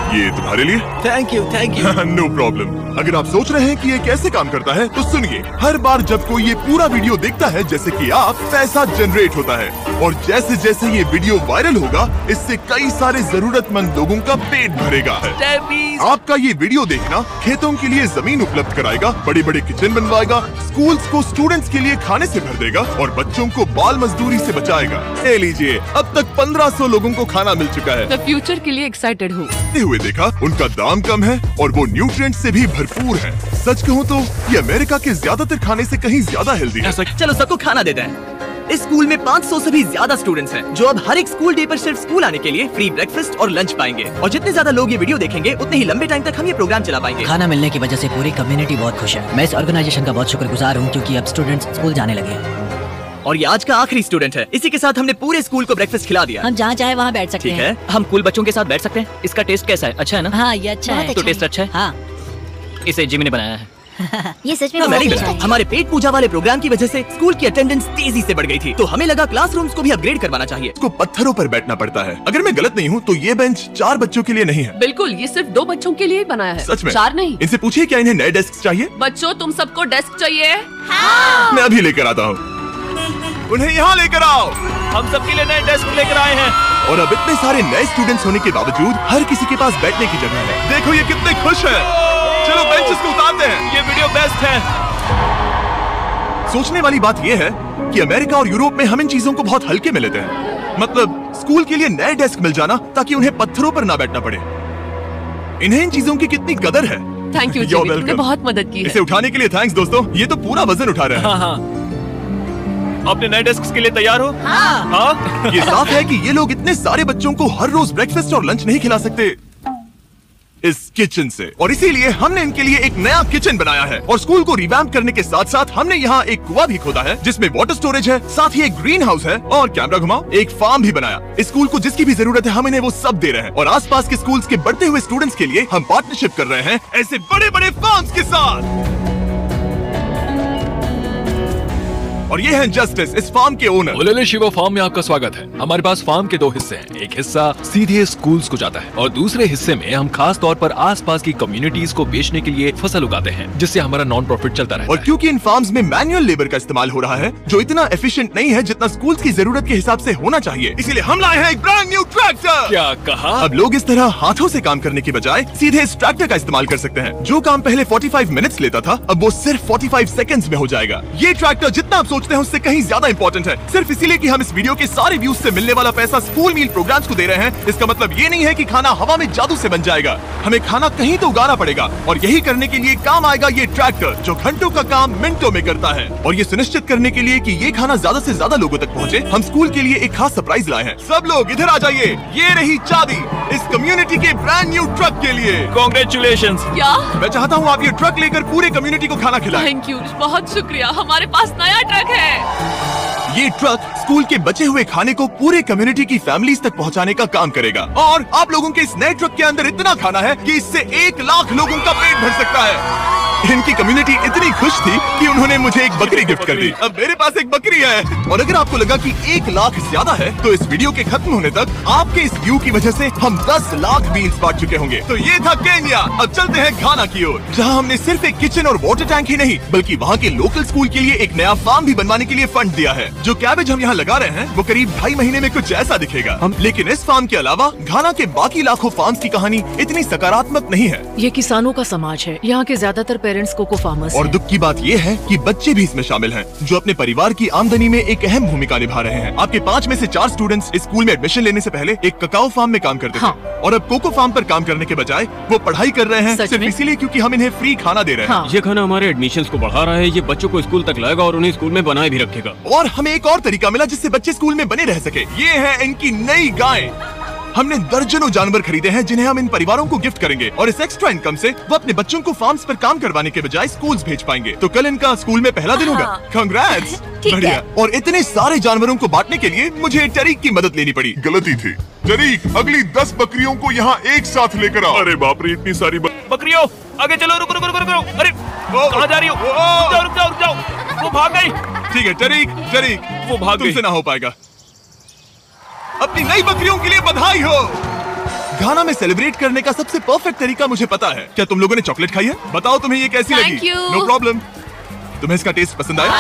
ये तुम्हारे लिए। Thank you know problem. अगर आप सोच रहे हैं कि ये कैसे काम करता है तो सुनिए, हर बार जब कोई ये पूरा वीडियो देखता है जैसे कि आप, पैसा जनरेट होता है और जैसे जैसे ये वीडियो वायरल होगा इससे कई सारे जरूरतमंद लोगों का पेट भरेगा। आपका ये वीडियो देखना खेतों के लिए जमीन उपलब्ध कराएगा, बड़े बड़े किचन बनवाएगा, स्कूल्स को स्टूडेंट्स के लिए खाने से भर देगा और बच्चों को बाल मजदूरी से बचाएगा। ले लीजिए, अब तक 1500 लोगों को खाना मिल चुका है। मैं फ्यूचर के लिए एक्साइटेड हूँ। हुए देखा, उनका दाम कम है और वो न्यूट्रिएंट से भी भरपूर है। सच कहूँ तो ये अमेरिका के ज्यादातर खाने से कहीं ज्यादा हेल्दी है। चलो सबको खाना देते हैं। इस स्कूल में 500 से भी ज्यादा स्टूडेंट्स हैं, जो अब हर एक स्कूल डे पर सिर्फ स्कूल आने के लिए फ्री ब्रेकफास्ट और लंच पाएंगे। और जितने ज्यादा लोग ये वीडियो देखेंगे उतने ही लंबे टाइम तक हम ये प्रोग्राम चला पाएंगे। खाना मिलने की वजह से पूरी कम्युनिटी बहुत खुश है। मैं इस ऑर्गेनाइजेशन का बहुत शुक्रगुजार हूँ क्योंकि अब स्टूडेंट्स स्कूल जाने लगे हैं। और ये आज का आखिरी स्टूडेंट है। इसी के साथ हमने पूरे स्कूल को ब्रेकफास्ट खिला दिया। हम जहाँ चाहे वहाँ बैठ सकते हैं। ठीक है, हम कूल बच्चों के साथ बैठ सकते हैं। इसका टेस्ट कैसा है? अच्छा है ना? हाँ, ये अच्छा है। तो टेस्ट अच्छा है? हाँ। इसे जिमी ने बनाया है। ये सच में बहुत अच्छा है। हमारे पेट पूजा वाले प्रोग्राम की वजह से स्कूल की अटेंडेंस तेजी से बढ़ गई थी, तो हमें लगा क्लासरूम्स को भी अपग्रेड करवाना चाहिए। इसको पत्थरों पर बैठना पड़ता है। अगर मैं गलत नहीं हूँ तो ये बेंच 4 बच्चों के लिए नहीं है। बिल्कुल, ये सिर्फ 2 बच्चों के लिए बनाया है। सच में? 4 नहीं। इनसे पूछिए क्या इन्हें नए डेस्क चाहिए। बच्चों, तुम सबको डेस्क चाहिए? हाँ। मैं अभी लेकर आता हूँ। उन्हें यहाँ लेकर आओ। हम सबके लिए नए डेस्क लेकर आए हैं। और अब इतने सारे नए स्टूडेंट्स होने के बावजूद हर किसी के पास बैठने की जगह है। देखो ये कितने खुश हैं। चलो बेंचेस को उतारते हैं। ये वीडियो बेस्ट है। सोचने वाली बात ये है कि अमेरिका और यूरोप में हम इन चीजों को बहुत हल्के में लेते हैं। मतलब स्कूल के लिए नए डेस्क मिल जाना ताकि उन्हें पत्थरों पर ना बैठना पड़े। इन्हें इन चीजों की कितनी कदर है। थैंक यू, तुमने बहुत मदद की है। इसे उठाने के लिए थैंक्स दोस्तों। ये तो पूरा वजन उठा रहे हैं। हाँ। अपने नए डेस्क के लिए तैयार हो? हाँ। ये साफ है कि ये लोग इतने सारे बच्चों को हर रोज ब्रेकफास्ट और लंच नहीं खिला सकते इस किचन से, और इसीलिए हमने इनके लिए एक नया किचन बनाया है। और स्कूल को रिवैम्प करने के साथ साथ हमने यहाँ एक कुआं भी खोदा है जिसमें वाटर स्टोरेज है, साथ ही एक ग्रीन हाउस है और कैमरा घुमाओ, एक फार्म भी बनाया। इस स्कूल को जिसकी भी जरूरत है हम इन्हें वो सब दे रहे हैं। और आसपास के स्कूल्स के बढ़ते हुए स्टूडेंट्स के लिए हम पार्टनरशिप कर रहे हैं ऐसे बड़े बड़े फार्म्स के साथ। और ये हैं जस्टिस, इस फार्म के ओनर। ओलेले शिवा फार्म में आपका स्वागत है। हमारे पास फार्म के 2 हिस्से हैं। एक हिस्सा सीधे स्कूल्स को जाता है और दूसरे हिस्से में हम खास तौर पर आसपास की कम्युनिटीज को बेचने के लिए फसल उगाते हैं, जिससे हमारा नॉन प्रॉफिट चलता रहता और है। क्योंकि इन फार्म्स में मैनुअल लेबर का इस्तेमाल हो रहा है जो इतना एफिशिएंट नहीं है जितना स्कूल्स की जरूरत के हिसाब से होना चाहिए, इसीलिए हम लाए हैं एक ब्रांड न्यू ट्रैक्टर। क्या कहा? अब लोग इस तरह हाथों से काम करने के बजाय सीधे इस ट्रैक्टर का इस्तेमाल कर सकते हैं। जो काम पहले 45 मिनट्स लेता था अब वो सिर्फ 45 सेकंड्स में हो जाएगा। ये ट्रैक्टर जितना आप सोचते हैं उससे कहीं ज्यादा इंपॉर्टेंट है। सिर्फ इसीलिए कि हम इस वीडियो के सारे व्यूज से मिलने वाला पैसा स्कूल मील प्रोग्राम्स को दे रहे हैं, इसका मतलब ये नहीं है कि खाना हवा में जादू से बन जाएगा। हमें खाना कहीं तो उगाना पड़ेगा और यही करने के लिए काम आएगा ये ट्रैक्टर जो घंटों का काम मिनटों में करता है। और ये सुनिश्चित करने के लिए कि ये खाना ज्यादा से ज्यादा लोगों तक पहुँचे, हम स्कूल के लिए एक खास सरप्राइज लाए हैं। सब लोग इधर आ जाइए, ये रही चाबी इस कम्युनिटी के ब्रांड न्यू ट्रक के लिए। कांग्रेचुलेशंस। क्या? मैं चाहता हूँ आप ये ट्रक लेकर पूरे कम्युनिटी को खाना खिलाएं। थैंक यू, बहुत शुक्रिया। हमारे पास नया ट्रक है। ये ट्रक स्कूल के बचे हुए खाने को पूरे कम्युनिटी की फैमिलीज तक पहुंचाने का काम करेगा। और आप लोगों के इस नए ट्रक के अंदर इतना खाना है कि इससे 1 लाख लोगों का पेट भर सकता है। इनकी कम्युनिटी इतनी खुश थी कि उन्होंने मुझे एक बकरी गिफ्ट कर दी। अब मेरे पास एक बकरी है। और अगर आपको लगा कि 1 लाख ज्यादा है तो इस वीडियो के खत्म होने तक आपके इस व्यू की वजह से हम 10 लाख मील्स बांट चुके होंगे। तो ये था केन्या। अब चलते हैं घाना की ओर, जहाँ हमने सिर्फ एक किचन और वाटर टैंक ही नहीं बल्कि वहाँ के लोकल स्कूल के लिए एक नया फार्म भी बनवाने के लिए फंड दिया है। जो कैबेज हम यहाँ लगा रहे हैं वो करीब 2.5 महीने में कुछ ऐसा दिखेगा। लेकिन इस फार्म के अलावा घाना के बाकी लाखों फार्म्स की कहानी इतनी सकारात्मक नहीं है। ये किसानों का समाज है। यहाँ के ज्यादातर पेरेंट्स कोको फार्मर्स और दुख की बात ये है कि बच्चे भी इसमें शामिल हैं, जो अपने परिवार की आमदनी में एक अहम भूमिका निभा रहे हैं। आपके 5 में से 4 स्टूडेंट्स इस स्कूल में एडमिशन लेने से पहले एक ककाओ फार्म में काम करते थे और अब कोको फार्म पर काम करने के बजाय वो पढ़ाई कर रहे हैं सिर्फ इसीलिए क्योंकि हम इन्हें फ्री खाना दे रहे हैं। ये खाना हमारे एडमिशंस को बढ़ा रहा है, ये बच्चों को स्कूल तक लाएगा और उन्हें स्कूल में बनाए भी रखेगा। और हमें एक और तरीका मिला जिससे बच्चे स्कूल में बने रह सके। ये है इनकी नई गाय। हमने दर्जनों जानवर खरीदे हैं जिन्हें हम इन परिवारों को गिफ्ट करेंगे और इस एक्स्ट्रा इनकम से वो अपने बच्चों को फार्म्स पर काम करवाने के बजाय स्कूल्स भेज पाएंगे। तो कल इनका स्कूल में पहला दिन होगा। कांग्रेट्स। बढ़िया। और इतने सारे जानवरों को बांटने के लिए मुझे टरीक की मदद लेनी पड़ी। गलती थी टरीक, अगली 10 बकरियों को यहाँ एक साथ लेकर आओ। अरे बाप रे, इतनी सारी बकरियों आगे चलो। रुको रुको रुको रुको। अरे कहाँ जा रही हो? रुक जाओ रुक जाओ। वो भाग गई। ठीक है टरीक वो भाग गई। तुमसे ना हो पाएगा। अपनी नई बकरियों के लिए बधाई हो। घाना में सेलिब्रेट करने का सबसे परफेक्ट तरीका मुझे पता है। क्या तुम लोगों ने चॉकलेट खाई है? बताओ तुम्हें ये कैसी Thank लगी? you. No problem. तुम्हें इसका टेस्ट पसंद आया?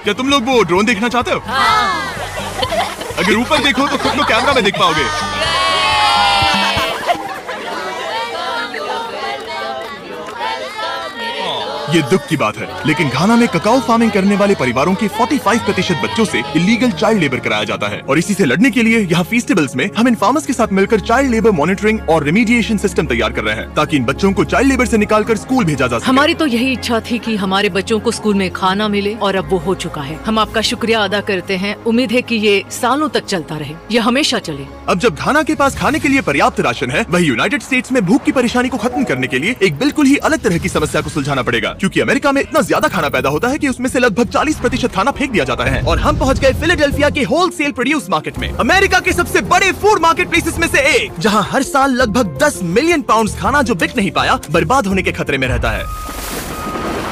क्या तुम लोग वो ड्रोन देखना चाहते हो? अगर ऊपर देखो तो खुद को कैमरा में देख पाओगे। ये दुख की बात है, लेकिन घाना में ककाओ फार्मिंग करने वाले परिवारों के 45% बच्चों से इलीगल चाइल्ड लेबर कराया जाता है और इसी से लड़ने के लिए यहाँ फेस्टिवल्स में हम इन फार्मर्स के साथ मिलकर चाइल्ड लेबर मॉनिटरिंग और रेमीडिएशन सिस्टम तैयार कर रहे हैं ताकि इन बच्चों को चाइल्ड लेबर से निकालकर स्कूल भेजा जा सके। हमारी तो यही इच्छा थी कि हमारे बच्चों को स्कूल में खाना मिले और अब वो हो चुका है। हम आपका शुक्रिया अदा करते हैं। उम्मीद है कि ये सालों तक चलता रहे, ये हमेशा चले। अब जब घाना के पास खाने के लिए पर्याप्त राशन है, वही यूनाइटेड स्टेट्स में भूख की परेशानी को खत्म करने के लिए एक बिल्कुल ही अलग तरह की समस्या को सुलझाना पड़ेगा, क्योंकि अमेरिका में इतना ज्यादा खाना पैदा होता है कि उसमें से लगभग 40% खाना फेंक दिया जाता है। और हम पहुंच गए फिलाडेल्फिया के होलसेल प्रोड्यूस मार्केट में, अमेरिका के सबसे बड़े फूड मार्केट प्लेसेस में से एक, जहां हर साल लगभग 10 मिलियन पाउंड खाना जो बिक नहीं पाया बर्बाद होने के खतरे में रहता है।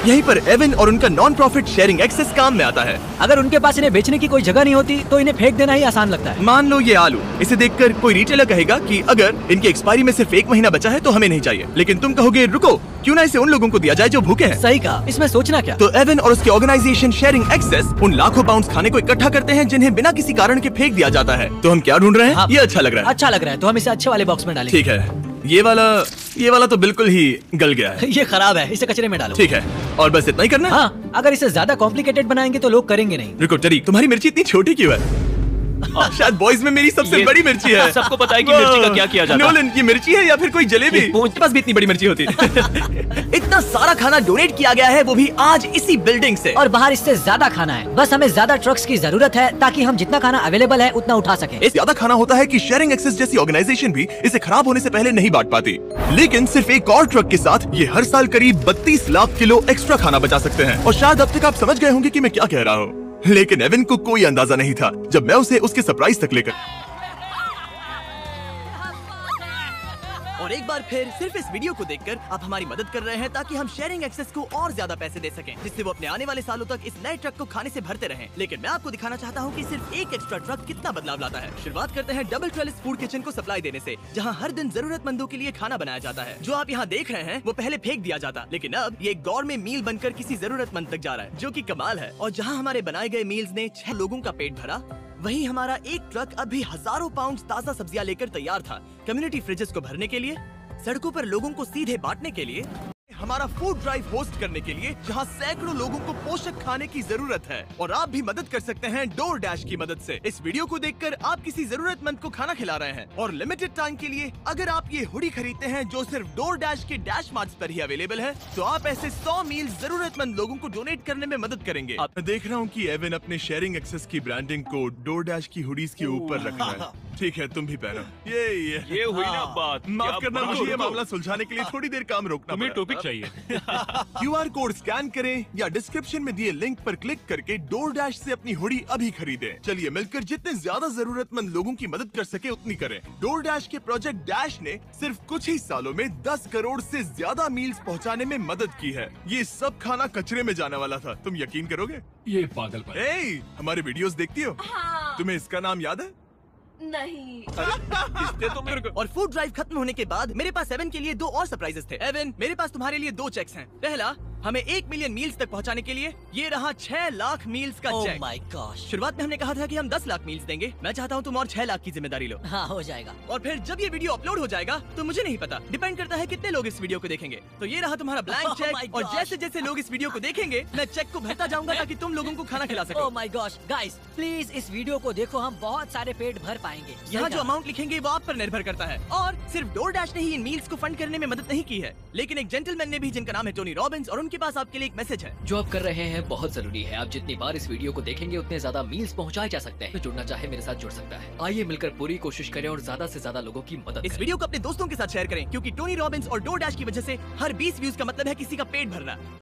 यहीं पर एवन और उनका नॉन प्रॉफिट शेयरिंग एक्सेस काम में आता है। अगर उनके पास इन्हें बेचने की कोई जगह नहीं होती तो इन्हें फेंक देना ही आसान लगता है। मान लो ये आलू, इसे देखकर कोई रिटेलर कहेगा कि अगर इनकी एक्सपायरी में सिर्फ 1 महीना बचा है तो हमें नहीं चाहिए, लेकिन तुम कहोगे रुको, क्यों ना इसे उन लोगों को दिया जाए जो भूखे हैं। सही कहा, इसमें सोचना क्या। तो एवन और उसके ऑर्गेनाइजेशन शेयरिंग एक्सेस उन लाखों पाउंड खाने को इकट्ठा करते हैं जिन्हें बिना किसी कारण के फेंक दिया जाता है। तो हम क्या ढूंढ रहे हैं? हाँ। ये अच्छा लग रहा है। अच्छा लग रहा है तो हम इसे अच्छे वाले बॉक्स में डालेंगे। ठीक है, ये वाला तो बिल्कुल ही गल गया है। ये खराब है, इसे कचरे में डालो। ठीक है, और बस इतना ही करना है? हाँ, अगर इसे ज्यादा कॉम्प्लिकेटेड बनाएंगे तो लोग करेंगे नहीं। रुको टरीक, तुम्हारी मिर्ची इतनी छोटी क्यों है? शायद बॉयज में मेरी सबसे बड़ी मिर्ची है। सबको पता है कि मिर्ची का क्या किया जाता है। नोलन, ये मिर्ची है या फिर कोई जलेबी? मेरे पास भी इतनी बड़ी मिर्ची होती। इतना सारा खाना डोनेट किया गया है, वो भी आज इसी बिल्डिंग से। और बाहर इससे ज्यादा खाना है, बस हमें ज्यादा ट्रक्स की जरूरत है ताकि हम जितना खाना अवेलेबल है उतना उठा सकें। इस ज्यादा खाना होता है कि शेयरिंग एक्सेस जैसी ऑर्गेनाइजेशन भी इसे खराब होने से पहले नहीं बांट पाती, लेकिन सिर्फ एक और ट्रक के साथ ये हर साल करीब 32 लाख किलो एक्स्ट्रा खाना बचा सकते हैं। और शायद अब तक आप समझ गए होंगे कि मैं क्या कह रहा हूँ, लेकिन एवन को कोई अंदाजा नहीं था जब मैं उसे उसके सरप्राइज तक लेकर। और एक बार फिर सिर्फ इस वीडियो को देखकर आप हमारी मदद कर रहे हैं ताकि हम शेयरिंग एक्सेस को और ज्यादा पैसे दे सकें, जिससे वो अपने आने वाले सालों तक इस नए ट्रक को खाने से भरते रहें। लेकिन मैं आपको दिखाना चाहता हूँ कि सिर्फ एक एक्स्ट्रा ट्रक कितना बदलाव लाता है। शुरुआत करते हैं डबल ट्रेलिस फूड किचन को सप्लाई देने से, जहाँ हर दिन जरूरतमंदों के लिए खाना बनाया जाता है। जो आप यहाँ देख रहे हैं वो पहले फेंक दिया जाता, लेकिन अब ये एक गौर में मील बनकर किसी जरूरतमंद तक जा रहा है, जो की कमाल है। और जहाँ हमारे बनाए गए मील्स ने 6 लोगों का पेट भरा, वहीं हमारा एक ट्रक अब भी हजारों पाउंड ताजा सब्जियां लेकर तैयार था, कम्युनिटी फ्रिजेस को भरने के लिए, सड़कों पर लोगों को सीधे बांटने के लिए, हमारा फूड ड्राइव होस्ट करने के लिए, जहां सैकड़ों लोगों को पोषक खाने की जरूरत है। और आप भी मदद कर सकते हैं डोर डैश की मदद से। इस वीडियो को देखकर आप किसी जरूरतमंद को खाना खिला रहे हैं, और लिमिटेड टाइम के लिए अगर आप ये हुडी खरीदते हैं जो सिर्फ डोर डैश के डैश मार्ट्स पर ही अवेलेबल है, तो आप ऐसे 100 मील जरूरतमंद लोगों को डोनेट करने में मदद करेंगे। मैं देख रहा हूँ कि एवन अपने शेयरिंग एक्सेस की ब्रांडिंग को डोर डैश की हुडीज के ऊपर रख रहा है। ठीक है, तुम भी पहनो। ये हुई ना बात। माफ करना, मुझे ये मामला सुलझाने के लिए थोड़ी देर काम रोकना तुम्हें पड़ा। टॉपिक चाहिए। QR कोड स्कैन करें या डिस्क्रिप्शन में दिए लिंक पर क्लिक करके डोर डैश से अपनी हुडी अभी खरीदें। चलिए मिलकर जितने ज्यादा जरूरतमंद लोगों की मदद कर सके उतनी करें। डोर डैश के प्रोजेक्ट डैश ने सिर्फ कुछ ही सालों में 10 करोड़ से ज्यादा मील्स पहुंचाने में मदद की है। ये सब खाना कचरे में जाने वाला था, तुम यकीन करोगे? ये पागलपन। ए, हमारे वीडियोस देखती हो? हाँ। तुम्हें इसका नाम याद है? नहीं। इसने तो मेरे को और फूड ड्राइव खत्म होने के बाद मेरे पास एवन के लिए 2 और सरप्राइजेस थे। एवन, मेरे पास तुम्हारे लिए 2 चेक्स हैं। पहला, हमें 1 मिलियन मील्स तक पहुंचाने के लिए ये रहा 6 लाख मील्स का ओह चेक। My gosh. शुरुआत में हमने कहा था कि हम 10 लाख मील्स देंगे। मैं चाहता हूँ तुम और 6 लाख की जिम्मेदारी लो। हाँ, हो जाएगा। और फिर जब ये वीडियो अपलोड हो जाएगा तो मुझे नहीं पता, डिपेंड करता है कितने लोग इस वीडियो को देखेंगे। तो ये रहा तुम्हारा ब्लैंक Oh my चेक, और gosh. जैसे जैसे लोग इस वीडियो को देखेंगे मैं चेक को भरता जाऊंगा ताकि तुम लोगों को खाना खिला सको। Oh my gosh, guys please इस वीडियो को देखो, हम बहुत सारे पेट भर पाएंगे। यहाँ जो अमाउंट लिखेंगे वो आप पर निर्भर करता है। और सिर्फ डोर डैश ने ही इन मील्स को फंड करने में मदद नहीं की है, लेकिन एक जेंटलमैन ने भी, जिनका नाम है टोनी रॉबिन्स, और उनके पास आपके लिए एक मैसेज है। जो आप कर रहे हैं बहुत जरूरी है। आप जितनी बार इस वीडियो को देखेंगे उतने ज्यादा मील्स पहुंचाए जा सकते हैं। जो जुड़ना चाहे मेरे साथ जुड़ सकता है। आइए मिलकर पूरी कोशिश करें और ज्यादा से ज्यादा लोगों की मदद इस करें। वीडियो को अपने दोस्तों के साथ शेयर करें, क्योंकि टोनी रॉबिन्स और डोर डैश की वजह से हर 20 व्यूज का मतलब है किसी का पेट भरना।